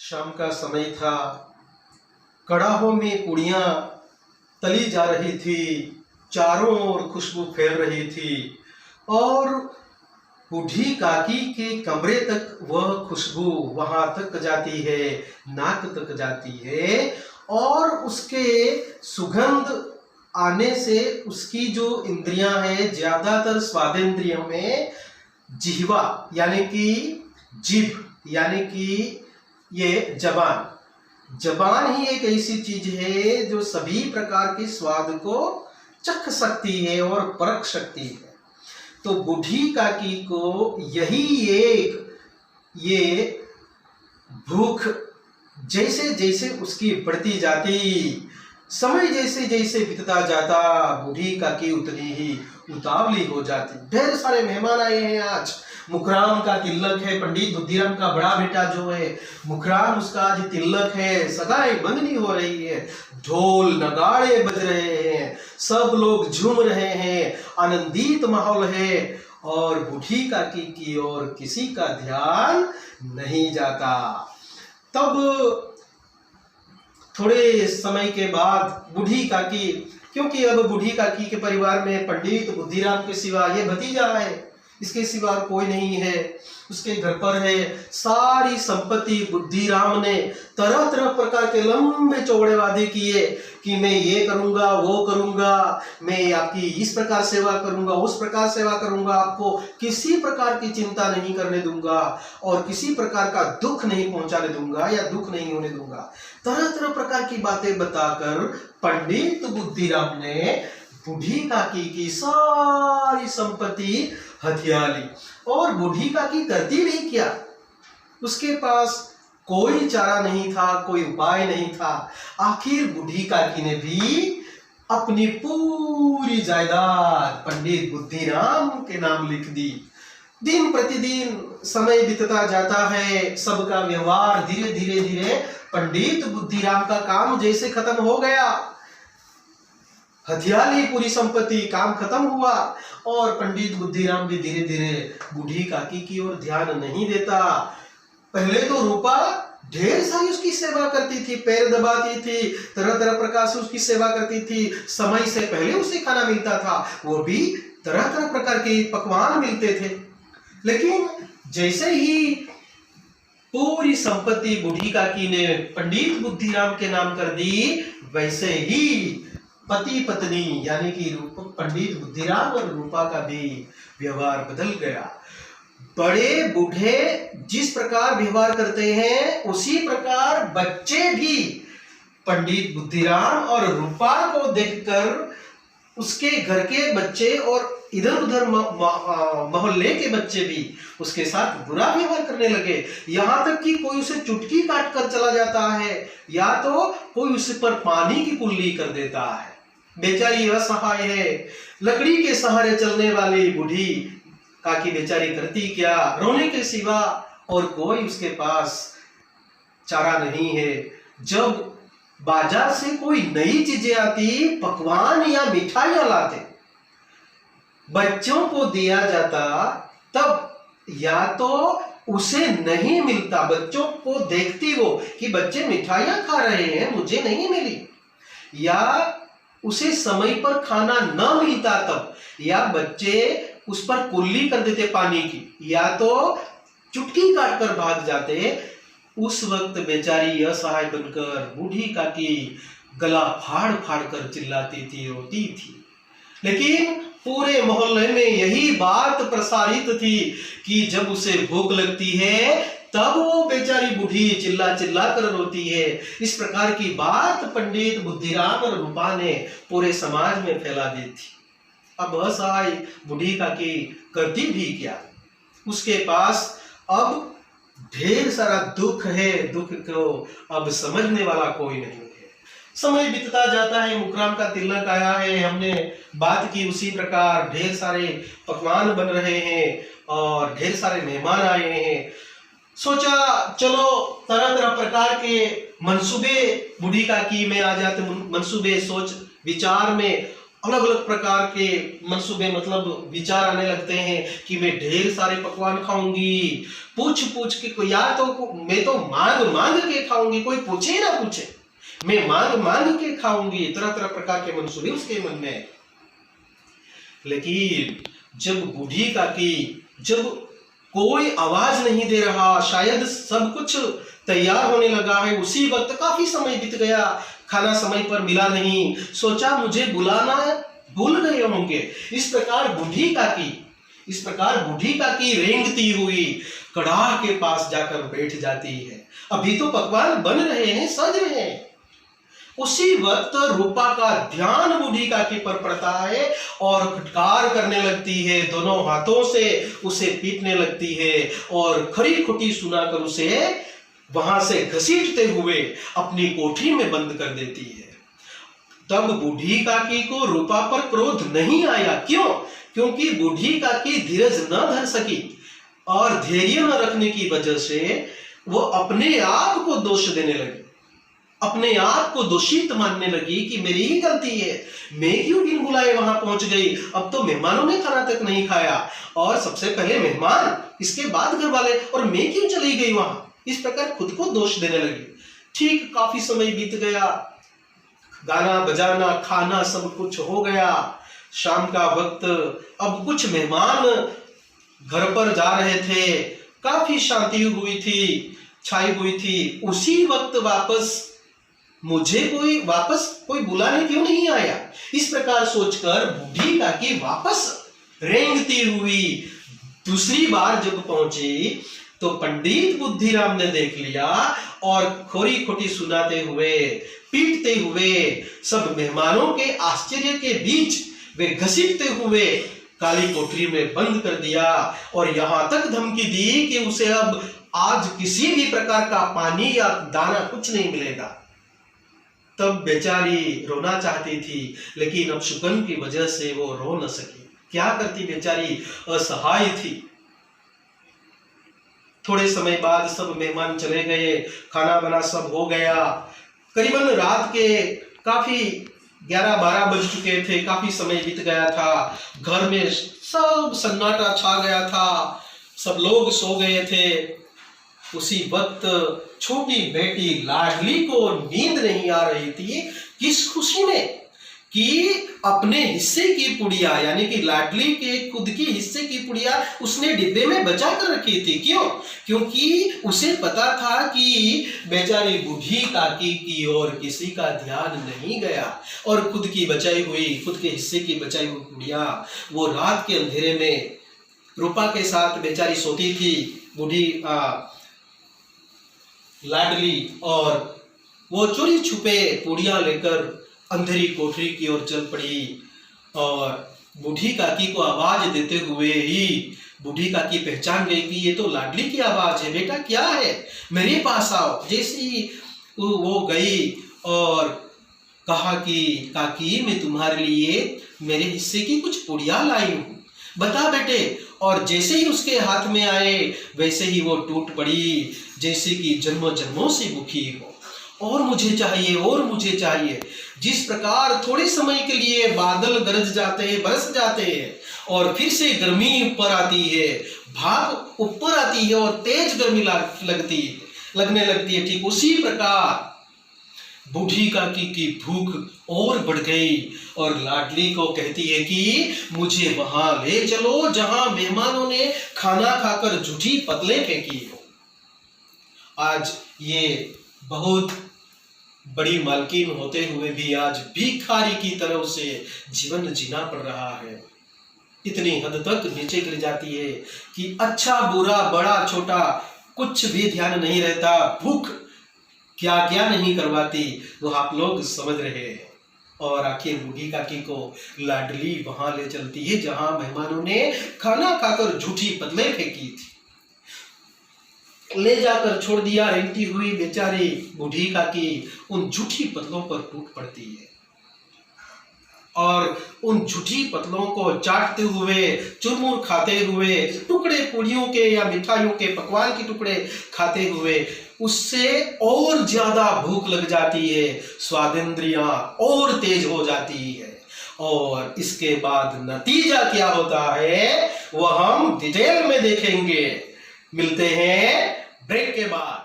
शाम का समय था। कड़ाहों में पूड़ियाँ तली जा रही थी, चारों ओर खुशबू फैल रही थी और बूढ़ी काकी के कमरे तक वह खुशबू वहां तक जाती है, नाक तक जाती है और उसके सुगंध आने से उसकी जो इंद्रियां हैं, ज्यादातर स्वादेंद्रियों में जिह्वा यानी कि जीभ यानी कि ये जबान ही एक ऐसी चीज है जो सभी प्रकार के स्वाद को चख सकती है और परख सकती है। तो बूढ़ी काकी को ये भूख जैसे जैसे उसकी बढ़ती जाती, समय जैसे जैसे बीतता जाता, बूढ़ी काकी उतनी ही उतावली हो जाती। ढेर सारे मेहमान आए हैं आज। मुखराम का तिलक है, पंडित बुद्धिराम का बड़ा बेटा जो है मुखराम, उसका आज तिलक है, सगाई मंगनी हो रही है, ढोल नगाड़े बज रहे हैं, सब लोग झूम रहे हैं, आनंदित माहौल है और बूढ़ी काकी की ओर किसी का ध्यान नहीं जाता। तब थोड़े समय के बाद बूढ़ी काकी, क्योंकि अब बूढ़ी काकी के परिवार में पंडित बुद्धिराम के सिवा ये भतीजा है, इसके सिवा कोई नहीं है, उसके घर पर है सारी संपत्ति। बुद्धिराम ने तरह तरह प्रकार के लंबे चौड़े वादे किए कि मैं ये करूंगा, वो करूंगा, मैं आपकी इस प्रकार सेवा करूंगा, उस प्रकार सेवा करूंगा, आपको किसी प्रकार की चिंता नहीं करने दूंगा और किसी प्रकार का दुख नहीं पहुंचाने दूंगा या दुख नहीं होने दूंगा। तरह तरह प्रकार की बातें बताकर पंडित बुद्धिराम ने बूढ़ी काकी की सारी संपत्ति हथिया ली। और बूढ़ी काकी करती भी क्या, उसके पास कोई चारा नहीं था, कोई उपाय नहीं था। आखिर बूढ़ी काकी ने भी अपनी पूरी जायदाद पंडित बुद्धिराम के नाम लिख दी। दिन प्रतिदिन समय बीतता जाता है, सबका व्यवहार धीरे धीरे पंडित बुद्धिराम का काम जैसे खत्म हो गया, हथियाली पूरी संपत्ति, काम खत्म हुआ और पंडित बुद्धिराम भी धीरे धीरे बूढ़ी काकी की ओर ध्यान नहीं देता। पहले तो रूपा ढेर सारी उसकी सेवा करती थी, पैर दबाती थी, तरह तरह प्रकार से उसकी सेवा करती थी, समय से पहले उसे खाना मिलता था, वो भी तरह तरह प्रकार के पकवान मिलते थे। लेकिन जैसे ही पूरी संपत्ति बूढ़ी काकी ने पंडित बुद्धिराम के नाम कर दी, वैसे ही पति पत्नी यानी कि पंडित बुद्धिराम और रूपा का भी व्यवहार बदल गया। बड़े बूढ़े जिस प्रकार व्यवहार करते हैं उसी प्रकार बच्चे भी पंडित बुद्धिराम और रूपा को देखकर उसके घर के बच्चे और इधर उधर मोहल्ले के बच्चे भी उसके साथ बुरा व्यवहार करने लगे। यहाँ तक कि कोई उसे चुटकी काट कर चला जाता है या तो कोई उस पर पानी की कुल्ली कर देता है। बेचारी असहाय है, लकड़ी के सहारे चलने वाली बूढ़ी काकी बेचारी करती क्या, रोने के सिवा और कोई उसके पास चारा नहीं है। जब बाजार से कोई नई चीजें आती, पकवान या मिठाइयां लाते, बच्चों को दिया जाता, तब या तो उसे नहीं मिलता, बच्चों को देखती वो कि बच्चे मिठाइयां खा रहे हैं, मुझे नहीं मिली, या उसे समय पर खाना न मिलता तब, या बच्चे उस पर कुल्ली कर देते पानी की, या तो चुटकी काट कर भाग जाते। उस वक्त बेचारी असहाय बनकर बूढ़ी काकी गला फाड़ फाड़ कर चिल्लाती थी, रोती थी। लेकिन पूरे मोहल्ले में यही बात प्रसारित थी कि जब उसे भूख लगती है तब वो बेचारी बूढ़ी चिल्ला चिल्ला कर रोती है। इस प्रकार की बात पंडित बुद्धिराम और रूपा ने पूरे समाज में फैला दी थी। अब असहाय बूढ़ी काकी करती भी क्या, उसके पास अब ढेर सारा दुख है, दुख को अब समझने वाला कोई नहीं है। समय बीतता जाता है, मुकराम का तिलक आया है, हमने बात की उसी प्रकार ढेर सारे पकवान बन रहे हैं और ढेर सारे मेहमान आए हैं। सोचा चलो तरह तरह प्रकार के मंसूबे बूढ़ी काकी में आ जाते, मंसूबे सोच विचार में अलग अलग प्रकार के मंसूबे मतलब विचार आने लगते हैं कि मैं ढेर सारे पकवान खाऊंगी, पूछ पूछ के, या तो मैं तो मांग मांग के खाऊंगी, कोई पूछे ना पूछे, मैं मांग मांग के खाऊंगी। तरह तरह प्रकार के मंसूबे उसके मन में। लेकिन जब बूढ़ी काकी, जब कोई आवाज नहीं दे रहा, शायद सब कुछ तैयार होने लगा है, उसी वक्त काफी समय बीत गया, खाना समय पर मिला नहीं, सोचा मुझे बुलाना भूल गए होंगे। इस प्रकार बूढ़ी काकी रेंगती हुई कड़ाह के पास जाकर बैठ जाती है। अभी तो पकवान बन रहे हैं, सज रहे हैं। उसी वक्त रूपा का ध्यान बूढ़ी काकी पर पड़ता है और फटकार करने लगती है, दोनों हाथों से उसे पीटने लगती है और खरी खोटी सुनाकर उसे वहां से घसीटते हुए अपनी कोठरी में बंद कर देती है। तब बूढ़ी काकी को रूपा पर क्रोध नहीं आया। क्यों? क्योंकि बूढ़ी काकी धीरज न धर सकी और धैर्य न रखने की वजह से वो अपने आप को दोष देने लगी, अपने आप को दोषित मानने लगी कि मेरी ही गलती है, मैं क्यों बिन बुलाए वहां पहुंच गई, अब तो मेहमानों ने खाना तक नहीं खाया, और सबसे पहले मेहमान, इसके बाद घर वाले, और मैं क्यों चली गई वहां। इस प्रकार खुद को दोष देने लगी। ठीक काफी समय बीत गया, गाना बजाना खाना सब कुछ हो गया, शाम का वक्त, अब कुछ मेहमान घर पर जा रहे थे, काफी शांति हुई थी, छाई हुई थी। उसी वक्त मुझे कोई बुलाने क्यों नहीं आया। इस प्रकार सोचकर बूढ़ी काकी वापस रेंगती हुई दूसरी बार जब पहुंची तो पंडित बुद्धिराम ने देख लिया और खोरी खोटी सुनाते हुए, पीटते हुए, सब मेहमानों के आश्चर्य के बीच वे घसीटते हुए काली कोठरी में बंद कर दिया और यहां तक धमकी दी कि उसे अब आज किसी भी प्रकार का पानी या दाना कुछ नहीं मिलेगा। तब बेचारी रोना चाहती थी, लेकिन अब शुकन की वजह से वो रो न सकी। क्या करती, बेचारी असहाय थी। थोड़े समय बाद सब मेहमान चले गए, खाना बना सब हो गया। करीबन रात के काफी 11-12 बज चुके थे, काफी समय बीत गया था। घर में सब सन्नाटा छा गया था, सब लोग सो गए थे। उसी वक्त छोटी बेटी लाडली को नींद नहीं आ रही थी। किस खुशी में कि अपने हिस्से की पुड़िया, यानी कि लाडली के खुद की हिस्से की पुड़िया उसने डिब्बे में बचा कर रखी थी। क्यों? क्योंकि उसे पता था कि बेचारी बूढ़ी काकी की ओर किसी का ध्यान नहीं गया और खुद के हिस्से की बचाई हुई पुड़िया वो रात के अंधेरे में रूपा के साथ बेचारी सोती थी, बूढ़ी लाडली, और वो चोरी छुपे पुड़िया लेकर अंधेरी कोठरी की ओर चल पड़ी। और बूढ़ी काकी को आवाज देते हुए ही बूढ़ी काकी पहचान गई कि ये तो लाडली की आवाज है। बेटा क्या है, मेरे पास आओ। जैसे ही वो गई और कहा कि काकी मैं तुम्हारे लिए मेरे हिस्से की कुछ पुड़िया लाई हूं, बता बेटे। और जैसे ही उसके हाथ में आए वैसे ही वो टूट पड़ी, जैसे कि जन्मों जन्मों से भूखी हो, और मुझे चाहिए और मुझे चाहिए। जिस प्रकार थोड़े समय के लिए बादल गरज जाते हैं, बरस जाते हैं, और फिर से गर्मी ऊपर आती है, भाप ऊपर आती है और तेज गर्मी लगने लगती है, ठीक उसी प्रकार बूढ़ी काकी की भूख और बढ़ गई और लाडली को कहती है कि मुझे वहां ले चलो जहां मेहमानों ने खाना खाकर जूठी पतले फेंकी हो। आज ये बहुत बड़ी मालकिन होते हुए भी आज भिखारी की तरह उसे जीवन जीना पड़ रहा है। इतनी हद तक नीचे गिर जाती है कि अच्छा बुरा बड़ा छोटा कुछ भी ध्यान नहीं रहता, भूख क्या क्या नहीं करवाती, वो आप लोग समझ रहे हैं। और आखिर बूढ़ी काकी को लाडली वहां ले चलती है जहां मेहमानों ने खाना खाकर झूठी पतले फेंकी थी। ले जाकर छोड़ दिया, रेंगती हुई बेचारी बूढ़ी काकी उन झूठी पतलों पर टूट पड़ती है और उन झूठी पतलों को चाटते हुए, चुरमुर खाते हुए, टुकड़े पूड़ियों के या मिठाइयों के पकवान के टुकड़े खाते हुए उससे और ज्यादा भूख लग जाती है, स्वादेंद्रियां और तेज हो जाती है और इसके बाद नतीजा क्या होता है वह हम डिटेल में देखेंगे। मिलते हैं ब्रेक के बाद।